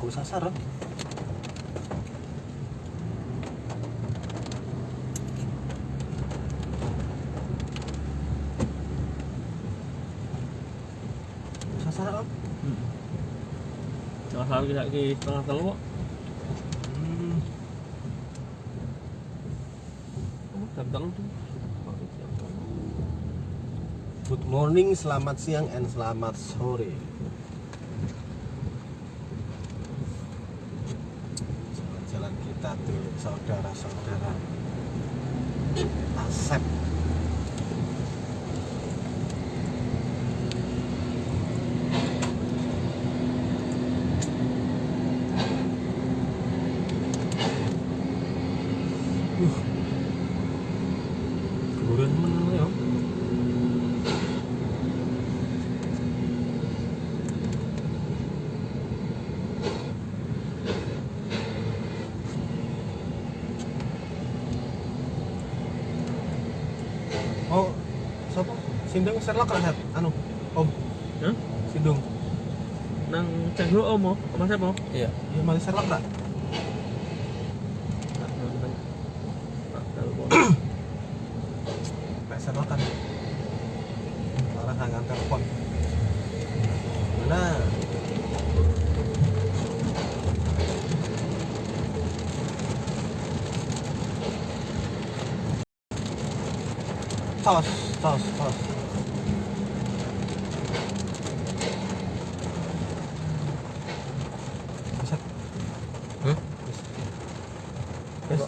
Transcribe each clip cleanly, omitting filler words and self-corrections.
Bu sasar. Sasar Om. Sasar kita di setengah telu kok. Tentang tuh. Good morning, selamat siang, and selamat sore. Jalan-jalan kita tuh, saudara-saudara. Asep. Keburan mana ya? Oh, siapa? Sindung Sherlock rahat, anu, Om. Hah? Sindung. Nang cengho Om, sama siapa? Iya. Ya malah Sherlock rak. Pak Sherlock kan. Orang hangat telepon. Mana? Tos. Buset. Yes.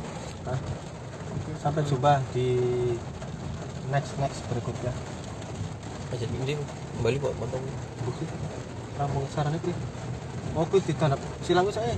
Sampai jumpa di next berikutnya. Aja ini kembali kok potong Bukti. Rampung sarane kuwi. Oh kuwi ditanap. Silang wis ae.